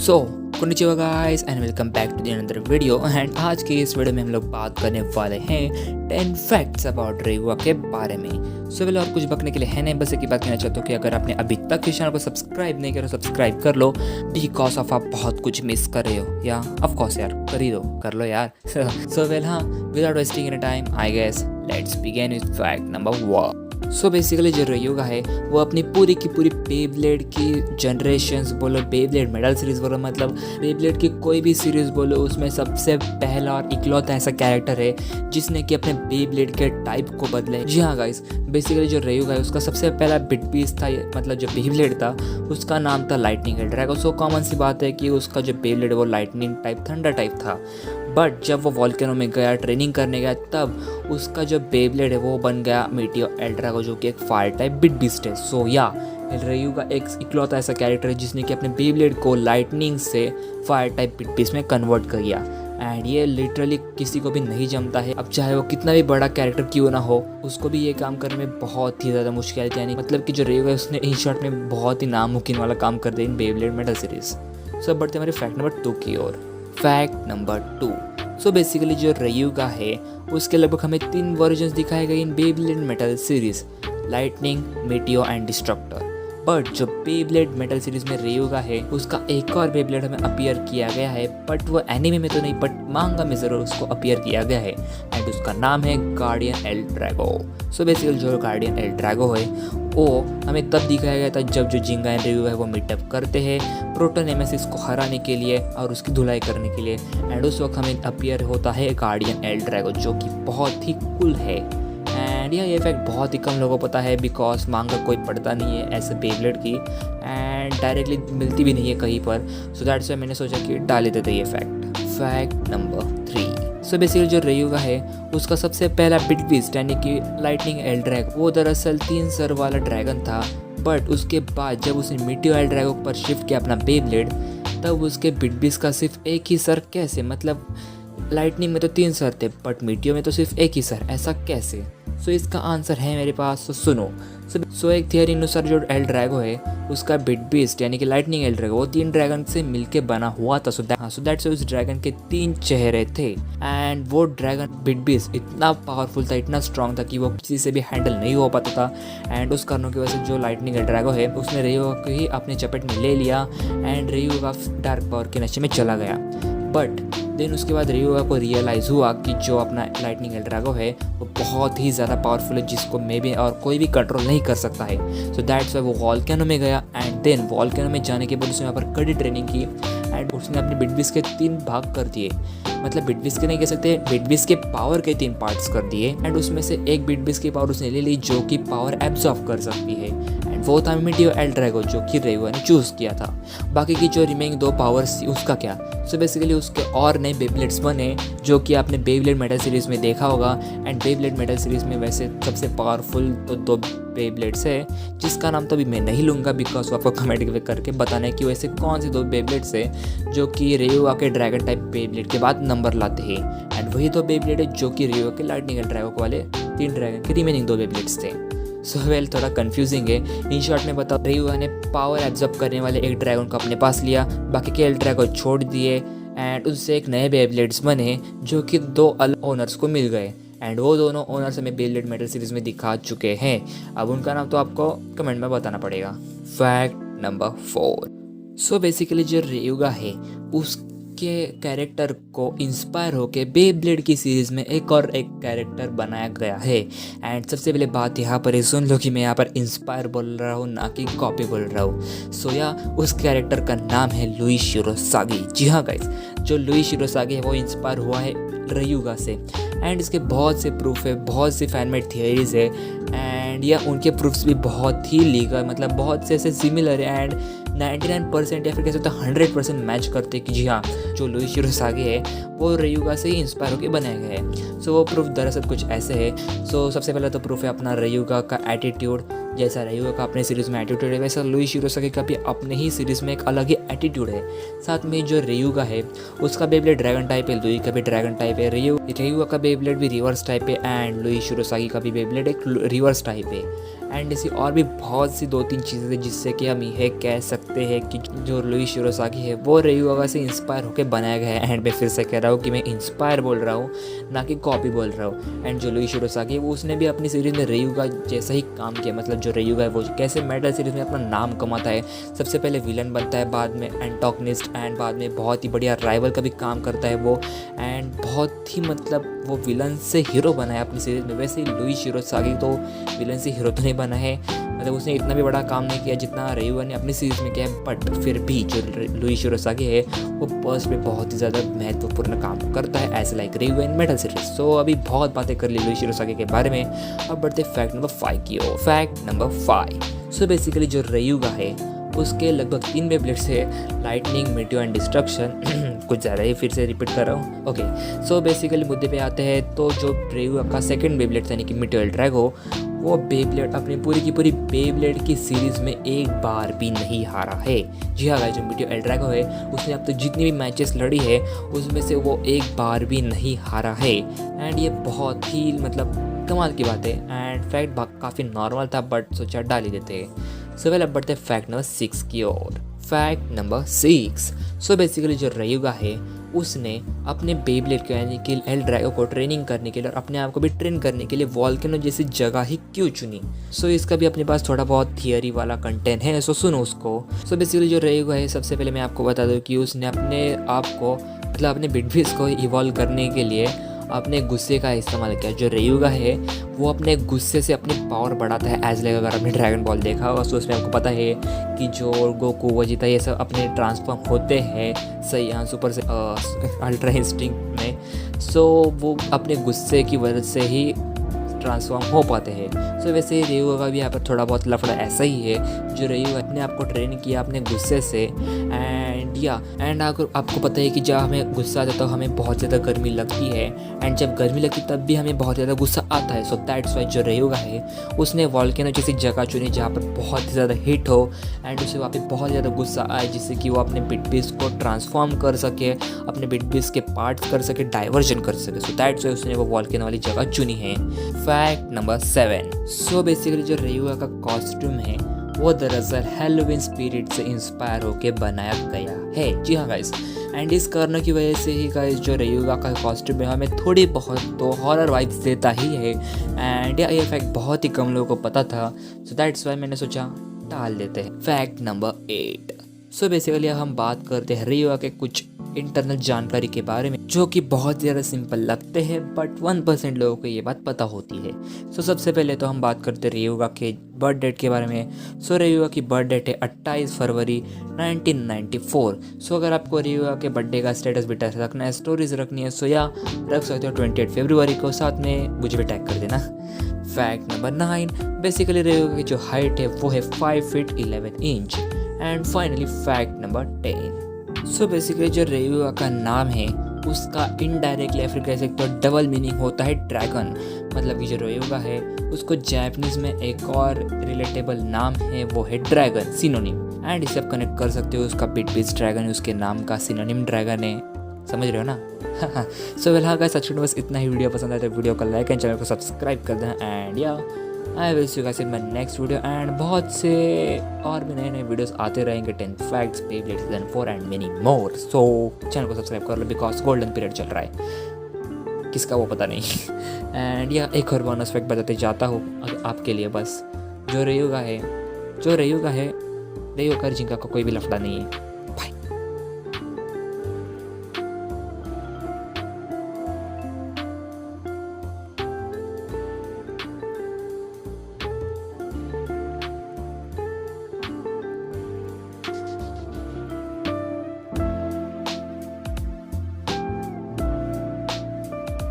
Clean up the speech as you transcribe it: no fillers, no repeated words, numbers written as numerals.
So konnichiwa guys and welcome back to the another video. एंड आज के इस वीडियो में हम लोग बात करने वाले हैं 10 फैक्ट्स अबाउट रेयुआ के बारे में। सो वेल और कुछ बकने के लिए है नहीं, बस एक ही बात कहना चाहता हूँ कि अगर आपने अभी तक इस चैनल को सब्सक्राइब नहीं करा सब्सक्राइब कर लो, बिकॉज ऑफ आप बहुत कुछ मिस कर रहे हो। या ऑफ कोर्स यार कर ही दो, कर लो यार। सो वेल हाँ, without wasting any time I guess let's begin with fact number 1। So basically जो रेयुगा है वो अपनी पूरी की पूरी बेब्लेड की जनरेशन्स बोलो, बेब्लेड मेडल सीरीज बोलो, मतलब बेब्लेड की कोई भी सीरीज बोलो, उसमें सबसे पहला और इकलौता ऐसा कैरेक्टर है जिसने कि अपने बेब्लेड के टाइप को बदले। जी हाँ गाइस, बेसिकली जो रेयुगा है उसका सबसे पहला बिट पीस था, मतलब जो बेब्लेड था उसका नाम था लाइटनिंग ड्रैगन। सो कॉमन सी बात है कि उसका जो बेब्लेड वो लाइटनिंग टाइप थंडर टाइप था, बट जब वो वॉल्केनो में गया ट्रेनिंग करने गया तब उसका जो बेब्लेड है वो बन गया मीटियोर एल ड्रैगो, जो कि एक फायर टाइप बिट बीस्ट है। सो या रेयुगा एक इकलौता ऐसा कैरेक्टर है जिसने कि अपने बेब्लेड को लाइटनिंग से फायर टाइप बिट बीस्ट में कन्वर्ट कर दिया। एंड ये लिटरली किसी को भी नहीं जमता है, अब चाहे वो कितना भी बड़ा कैरेक्टर क्यों ना हो, उसको भी ये काम करने में बहुत ही ज़्यादा मुश्किल है। यानी मतलब कि जो रेयुगा है उसने इन शॉर्ट में बहुत ही नामुमकिन वाला काम कर दिया in Beyblade medal series. So बढ़ते हमारे फैक्ट नंबर 2 की ओर। Fact number 2। सो बेसिकली जो रेयुगा है उसके लगभग हमें 3 वर्जन्स दिखाए गए in Beyblade metal series, lightning, meteor and destroyer. But जो बेब्लेड मेटल सीरीज में रेयुगा है उसका एक और बेब्लेड हमें अपीयर किया गया है, बट वो एनिमे में तो नहीं बट मांगा में ज़रूर उसको अपीयर किया गया है, एंड उसका नाम है गार्डियन एल ड्रैगो। सो बेसिकली जो गार्डियन एल ड्रैगो है वो हमें तब दिखाया गया था जब जो जिंगा एंड रेयुगा है वो मीटअप करते हैं प्रोटो नेमेसिस को हराने के लिए और उसकी धुलाई करने के लिए, एंड उस वक्त हमें अपीयर होता है गार्डियन एल ड्रैगो, जो कि बहुत ही कूल है। एंड ये फैक्ट बहुत ही कम लोगों को पता है, बिकॉज मांगा कोई पढ़ता नहीं है ऐसे बेब्लेड की, एंड डायरेक्टली मिलती भी नहीं है कहीं पर। सो दैट्स व्हाई मैंने सोचा कि डाल ही देते ये फैक्ट। Fact number 3। सो बेसिकली जो रेयुगा है उसका सबसे पहला बिट बीस्ट यानी कि लाइटनिंग एल ड्रैगन वो दरअसल 3 सर वाला ड्रैगन था, बट उसके बाद जब उसने मीटियोर एल ड्रैगन पर शिफ्ट किया अपना बेब्लेड, तब उसके बिट बीस्ट का सिर्फ एक ही सर कैसे, मतलब लाइटनिंग में तो 3 सर थे बट मीटियोर में तो सिर्फ एक ही सर, ऐसा कैसे? सो इसका आंसर है मेरे पास, तो सुनो। सो एक थियरी अनुसार जो एल ड्रैगो है उसका बिट बीस्ट यानी कि लाइटनिंग एल ड्रैगो वो 3 ड्रैगन से मिलके बना हुआ था। सो दैट्स उस ड्रैगन के 3 चेहरे थे, एंड वो ड्रैगन बिट बीस्ट इतना पावरफुल था, इतना स्ट्रॉन्ग था कि वो किसी से भी हैंडल नहीं हो पाता था। एंड उस कारणों की वजह से जो लाइटनिंग एल ड्रैगो है उसने रेयुगा को ही अपने चपेट में ले लिया, एंड रेयुगा डार्क पावर के नशे में चला गया। बट देन उसके बाद रेयुगा को रियलाइज़ हुआ कि जो अपना लाइटनिंग एल ड्रैगो है वो बहुत ही ज़्यादा पावरफुल है, जिसको मे भी और कोई भी कंट्रोल नहीं कर सकता है। सो दैट्स वाई वो वॉल्केनो में गया, एंड देन वॉल्केनो में जाने के बाद उसने यहाँ पर कड़ी ट्रेनिंग की, एंड उसने अपने बिट बीस्ट के 3 भाग कर दिए, मतलब बिट बीस्ट के नहीं कह सकते, बिट बीस्ट के पावर के 3 पार्ट्स कर दिए, एंड उसमें से एक बिट बीस्ट की पावर उसने ले ली जो कि पावर एब्जॉर्ब कर सकती है, एंड वो था मीटियोर एल ड्रैगो जो कि रेयुगा ने चूज़ किया था। बाकी की जो रिमेनिंग 2 पावर्स थी उसका क्या? सो बेसिकली उसके और नए बेब्लेड्स बने जो कि आपने बेब्लेड मेटल सीरीज़ में देखा होगा, एंड बेब्लेड मेटल सीरीज़ में वैसे सबसे पावरफुल तो 2 बेब्लेड्स है जिसका नाम तो अभी मैं नहीं लूँगा, बिकॉज वो आपको कमेंट करके बताना है कि वैसे कौन से 2 बेब्लेड्स है जो कि रेयुगा के ड्रैगन टाइप बेब्लेड के बाद नंबर लाते हैं, एंड वही 2 बेब्लेड है जो कि रेयुगा के लाइटनिंग एल ड्रैगन वाले 3 ड्रैगन के रिमेनिंग 2 बेब्लेड्स थे। सो वेल थोड़ा कंफ्यूजिंग है, इन शॉर्ट में बताओ रेयुगा ने पावर एब्जॉर्ब करने वाले एक ड्रैगन को अपने पास लिया, बाकी के एल ड्रैगन छोड़ दिए, एंड उससे एक नए बेब्लेड्स बने जो कि 2 अलग ओनर्स को मिल गए, एंड वो दोनों ओनर्स हमें बेब्लेड मेटल सीरीज में दिखा चुके हैं। अब उनका नाम तो आपको कमेंट में बताना पड़ेगा। Fact number 4। सो बेसिकली जो रेयुगा है उसके कैरेक्टर को इंस्पायर होके बेब्लेड की सीरीज में एक कैरेक्टर बनाया गया है, एंड सबसे पहले बात यहाँ पर ही सुन लो कि मैं यहाँ पर इंस्पायर बोल रहा हूँ ना कि कॉपी बोल रहा हूँ। सो या उस कैरेक्टर का नाम है लुई शिरोसागी। जी हाँ गाइस, जो लुई शिरोसागी है वो इंस्पायर हुआ है रेयुगा से, एंड इसके बहुत से प्रूफ है, बहुत सी फैनमेड थियरीज है, एंड या उनके प्रूफ्स भी बहुत ही लीगल, मतलब बहुत से ऐसे सिमिलर है, एंड 99% या फिर कह सकते हैं 100% मैच करते कि जी हाँ जो लुई शिरोसागी है वो रेयुगा से ही इंस्पायर होकर बनाया गया है। सो वो प्रूफ दरअसल कुछ ऐसे है। सो सबसे पहला तो प्रूफ है अपना रेयुगा का एटीट्यूड, जैसा रेयुगा का अपने सीरीज़ में एटीट्यूड है वैसा लुई शिरोसागी का भी अपने ही सीरीज़ में एक अलग ही एटीट्यूड है। साथ में जो रेयुगा है उसका बेब्लेड ड्रैगन टाइप है, लुई का भी ड्रैगन टाइप है, रेयुगा का बेब्लेड भी रिवर्स टाइप है, एंड लुई शिरोसागी का भी बेब्लेड एक रिवर्स टाइप है। एंड ऐसी और भी बहुत सी 2-3 चीज़ें थी जिससे कि हम यह कह सकते हैं कि जो लुई शिरोसाकी है वो रेयुगा से इंस्पायर होकर बनाया गया है। एंड मैं फिर से कह रहा हूँ कि मैं इंस्पायर बोल रहा हूँ, ना कि कॉपी बोल रहा हूँ। एंड जो लुई शिरोसाकी है वो उसने भी अपनी सीरीज़ में रेयुगा जैसा ही काम किया। मतलब जो रेयुगा है वो कैसे मेटल सीरीज़ में अपना नाम कमाता है, सबसे पहले विलन बनता है, बाद में एंटागनिस्ट, एंड बाद में बहुत ही बढ़िया राइवल का भी काम करता है वो। एंड बहुत ही मतलब वो विलन से हीरो बना है अपनी सीरीज़ में। वैसे ही लुई शिरोसाकी तो विलन से हीरो तो नहीं बना है, मतलब उसने इतना भी बड़ा काम नहीं किया जितना रेयुगा ने अपनी सीरीज़ में किया है। बट फिर भी जो लुई शिरोसाकी है वो बस में बहुत ही ज़्यादा महत्वपूर्ण काम करता है as like Ryuga in metal series. So अभी बहुत बातें कर ली लुई शिरोसाकी के बारे में, अब बढ़ते फैक्ट नंबर 5 की ओर। फैक्ट नंबर 5, सो बेसिकली जो रेयुगा है उसके लगभग 3 बेब्लेड्स है, लाइटनिंग, मीटियो एंड डिस्ट्रक्शन। कुछ ज़्यादा ही फिर से रिपीट कर रहा हूँ। ओके, सो बेसिकली मुद्दे पे आते हैं तो जो रेयुगा का सेकंड बेब्लेड यानी कि मीटियो एल ड्रैगो, वो बेब्लेड अपनी पूरी की पूरी बेब्लेड की सीरीज़ में एक बार भी नहीं हारा है। जी हाँ गाइस, जो मीटियो एल ड्रैगो है उसने अब तक जितनी भी मैचेस लड़ी है उसमें से वो एक बार भी नहीं हारा है। एंड ये बहुत ही मतलब कमाल की बात है। एंड फैक्ट काफ़ी नॉर्मल था बट सोचा डाल ही देते हैं। सो वेल, अब बढ़ते फैक्ट नंबर 6 की ओर। फैक्ट नंबर 6, सो बेसिकली जो रेयुगा है उसने अपने बेब्लेड को यानी कि एल ड्रैगो को ट्रेनिंग करने के लिए और अपने आप को भी ट्रेन करने के लिए वॉल्केनो जैसी जगह ही क्यों चुनी। सो इसका भी अपने पास थोड़ा बहुत थियरी वाला कंटेंट है, सो सुनो उसको। सो बेसिकली जो रेयुगा है, सबसे पहले मैं आपको बता दूं कि उसने अपने आप को मतलब अपने बिटबीस्ट को इवॉल्व करने के लिए अपने गुस्से का इस्तेमाल किया। जो रेयुगा है वो अपने गुस्से से अपनी पावर बढ़ाता है एज लाइक अगर आपने ड्रैगन बॉल देखा होगा तो उसमें आपको पता है कि जो गोकू वजिता ये सब अपने ट्रांसफॉर्म होते हैं सही यहाँ सुपर से अल्ट्रा इंस्टिंक्ट में। सो वो अपने गुस्से की वजह से ही ट्रांसफॉर्म हो पाते हैं। सो वैसे ही रेयुगा का भी यहाँ पर थोड़ा बहुत लफड़ा ऐसा ही है। जो रेयुगा अपने आप को ट्रेन किया अपने गुस्से से। एंड अगर आपको पता है कि जब हमें गुस्सा आता है तो हमें बहुत ज़्यादा गर्मी लगती है, एंड जब गर्मी लगती है तब भी हमें बहुत ज़्यादा गुस्सा आता है। सो दैट्स वाई जो रेयुगा है उसने वॉल्केनो जैसी जगह चुनी जहाँ पर बहुत ही ज़्यादा हीट हो एंड उसे वहाँ पर बहुत ज़्यादा गुस्सा आए, जिससे कि वो अपने बिटबीस्ट को ट्रांसफॉर्म कर सके, अपने बिटबीस्ट के पार्ट्स कर सके, डाइवर्जन कर सके। सो दैट्स वाई उसने वो वॉल्केनो वाली जगह चुनी है। फैक्ट नंबर 7, सो बेसिकली जो रेयुगा का कॉस्ट्यूम है वो दरअसल हैलोवीन स्पिरिट से इंस्पायर होकर बनाया गया है। जी हाँ गाइस, एंड इस कारणों की वजह से ही गाइस जो रेयुगा का कॉस्ट्यूम है हमें थोड़ी बहुत तो हॉरर वाइब्स देता ही है। एंड ये फैक्ट बहुत ही कम लोगों को पता था, सो दैट्स वाई मैंने सोचा डाल देते हैं। फैक्ट नंबर 8, सो बेसिकली हम बात करते हैं रेयुगा के कुछ इंटरनल जानकारी के बारे में जो कि बहुत ज़्यादा सिंपल लगते हैं बट 1% लोगों को ये बात पता होती है। सो सबसे पहले तो हम बात करते हैं रेयुगा के बर्थ डेट के बारे में। सो रेयुगा की बर्थ डेट है 28 फरवरी 1994। सो अगर आपको रेयुगा के बर्थडे का स्टेटस भी टैग रखना है, स्टोरीज रखनी है, सो या रख सकते हो 28 फरवरी को, साथ में मुझे भी टैग कर देना। फैक्ट नंबर 9, बेसिकली रेयुगा की जो हाइट है वो है 5 feet 11 inch. And finally fact number 10, so basically जो रेयुगा का नाम है उसका इनडायरेक्टली फिर कह सकते हो डबल मीनिंग होता है ड्रैगन। मतलब कि जो रेयुगा है उसको जापानीज में एक और रिलेटेबल नाम है वो है ड्रैगन, सिनोनिम। एंड इसे आप कनेक्ट कर सकते हो, उसका बिटबीस्ट ड्रैगन उसके नाम का सिनोनिम ड्रैगन है, समझ रहे हो ना। सो वेल हाँ गाइस, आज बस इतना ही। वीडियो पसंद आए तो वीडियो को लाइक एंड चैनल को सब्सक्राइब कर देना। एंड या I will see you guys in my next video. And बहुत से और भी नए नए वीडियोस आते रहेंगे, 10 facts, Beyblade season 4 and many more. So channel को सब्सक्राइब कर लो बिकॉज गोल्डन पीरियड चल रहा है, किसका वो पता नहीं। एंड या एक और बोनस फैक्ट बताते जाता हूँ आपके लिए बस। जो रेयुगा है रेयुगा जिनका कोई भी लफड़ा नहीं है।